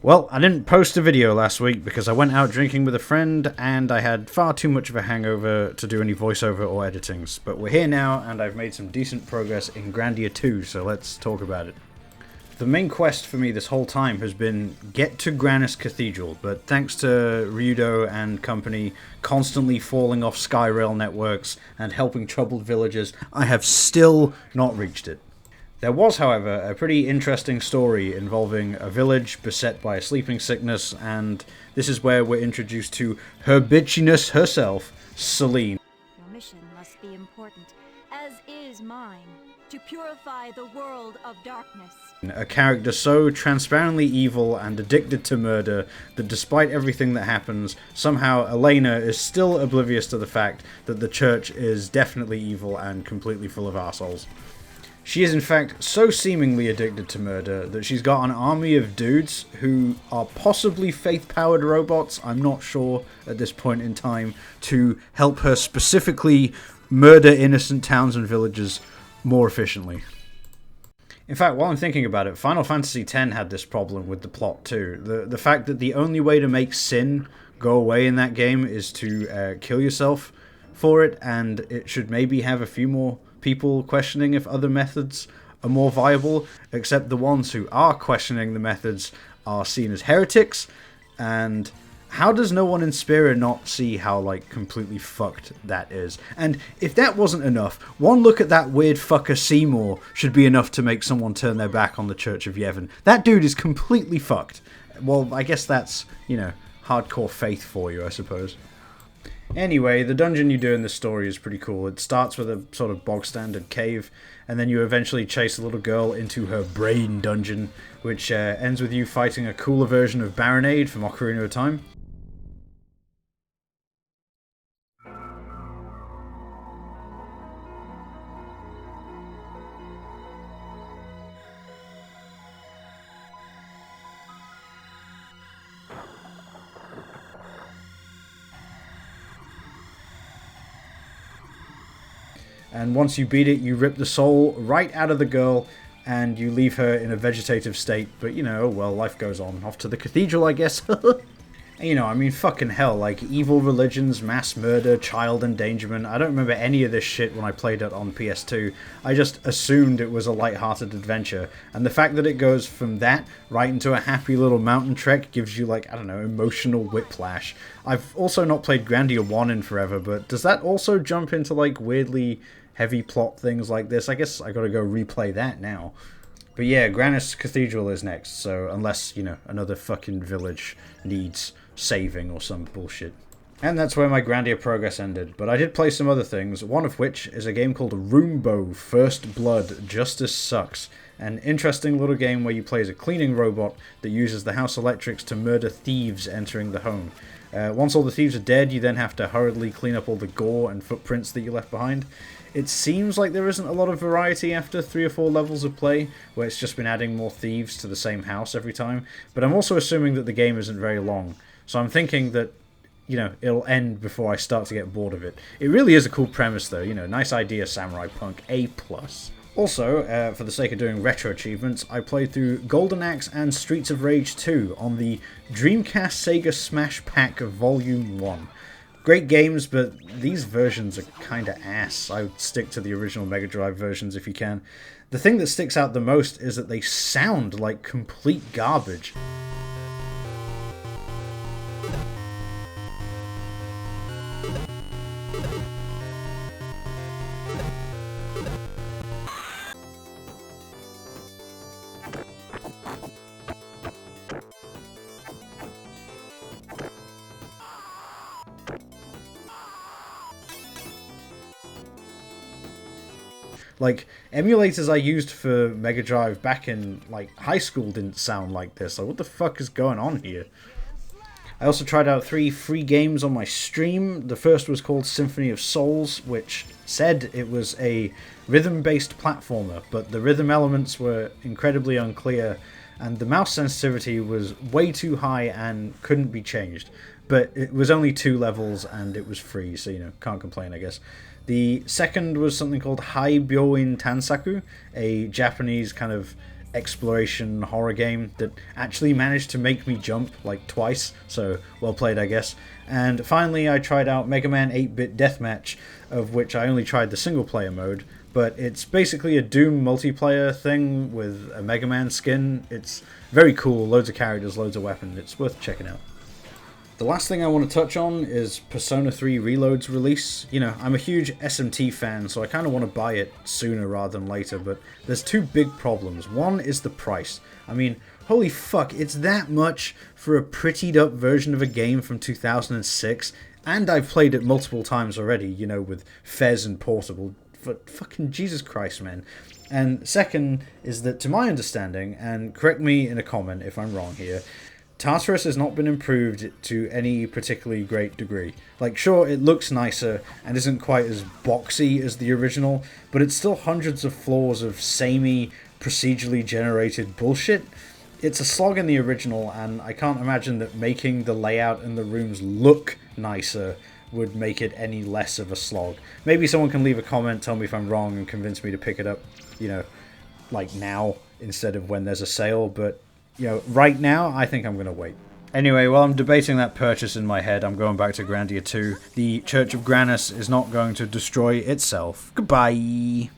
Well, I didn't post a video last week because I went out drinking with a friend and I had far too much of a hangover to do any voiceover or editings. But we're here now and I've made some decent progress in Grandia 2, so let's talk about it. The main quest for me this whole time has been get to Granus Cathedral, but thanks to Ryudo and company constantly falling off Skyrail networks and helping troubled villagers, I have still not reached it. There was, however, a pretty interesting story involving a village beset by a sleeping sickness, and this is where we're introduced to her bitchiness herself, Celine. Your mission must be important, as is mine, to purify the world of darkness. A character so transparently evil and addicted to murder that despite everything that happens, somehow Elena is still oblivious to the fact that the church is definitely evil and completely full of assholes. She is in fact so seemingly addicted to murder that she's got an army of dudes who are possibly faith-powered robots, I'm not sure at this point in time, to help her specifically murder innocent towns and villages more efficiently. In fact, while I'm thinking about it, Final Fantasy X had this problem with the plot too. The fact that the only way to make sin go away in that game is to kill yourself for it, and it should maybe have a few more people questioning if other methods are more viable, except the ones who are questioning the methods are seen as heretics. And how does no one in Spira not see how, like, completely fucked that is? And if that wasn't enough, one look at that weird fucker Seymour should be enough to make someone turn their back on the Church of Yevon. That dude is completely fucked. Well, I guess that's, hardcore faith for you, I suppose. Anyway, the dungeon you do in this story is pretty cool. It starts with a sort of bog-standard cave, and then you eventually chase a little girl into her brain dungeon, which ends with you fighting a cooler version of Baronade from Ocarina of Time. And once you beat it, you rip the soul right out of the girl, and you leave her in a vegetative state. But, well, life goes on. Off to the cathedral, I guess. Fucking hell, like, evil religions, mass murder, child endangerment. I don't remember any of this shit when I played it on PS2. I just assumed it was a light-hearted adventure. And the fact that it goes from that right into a happy little mountain trek gives you, like, I don't know, emotional whiplash. I've also not played Grandia 1 in forever, but does that also jump into, like, weirdly heavy plot things like this? I guess I gotta go replay that now. But yeah, Granus Cathedral is next, so unless, another fucking village needs saving or some bullshit. And that's where my Grandia progress ended, but I did play some other things, one of which is a game called Roombo First Blood Justice Sucks. An interesting little game where you play as a cleaning robot that uses the house electrics to murder thieves entering the home. Once all the thieves are dead, you then have to hurriedly clean up all the gore and footprints that you left behind. It seems like there isn't a lot of variety after 3 or 4 levels of play, where it's just been adding more thieves to the same house every time, but I'm also assuming that the game isn't very long, so I'm thinking that, it'll end before I start to get bored of it. It really is a cool premise though, nice idea, Samurai Punk, A+. Also, for the sake of doing retro achievements, I played through Golden Axe and Streets of Rage 2 on the Dreamcast Sega Smash Pack Volume 1. Great games, but these versions are kinda ass. I would stick to the original Mega Drive versions if you can. The thing that sticks out the most is that they sound like complete garbage. Like, emulators I used for Mega Drive back in, high school didn't sound like this. Like, what the fuck is going on here? I also tried out 3 free games on my stream. The first was called Symphony of Souls, which said it was a rhythm-based platformer, but the rhythm elements were incredibly unclear, and the mouse sensitivity was way too high and couldn't be changed. But it was only 2 levels, and it was free, so, can't complain, I guess. The second was something called Hai Byoin Tansaku, a Japanese kind of exploration horror game that actually managed to make me jump like twice, so well played, I guess. And finally I tried out Mega Man 8-Bit Deathmatch, of which I only tried the single player mode, but it's basically a Doom multiplayer thing with a Mega Man skin. It's very cool, loads of characters, loads of weapons, it's worth checking out. The last thing I want to touch on is Persona 3 Reload's release. You know, I'm a huge SMT fan, so I kind of want to buy it sooner rather than later, but there's two big problems. One is the price. I mean, holy fuck, it's that much for a prettied up version of a game from 2006, and I've played it multiple times already, you know, with Fez and Portable. Fucking Jesus Christ, man. And second is that, to my understanding, and correct me in a comment if I'm wrong here, Tartarus has not been improved to any particularly great degree. Like, sure, it looks nicer and isn't quite as boxy as the original, but it's still hundreds of flaws of samey, procedurally generated bullshit. It's a slog in the original, and I can't imagine that making the layout and the rooms look nicer would make it any less of a slog. Maybe someone can leave a comment, tell me if I'm wrong, and convince me to pick it up, you know, like now, instead of when there's a sale, but you know, right now, I think I'm going to wait. Anyway, while I'm debating that purchase in my head, I'm going back to Grandia 2. The Church of Granus is not going to destroy itself. Goodbye!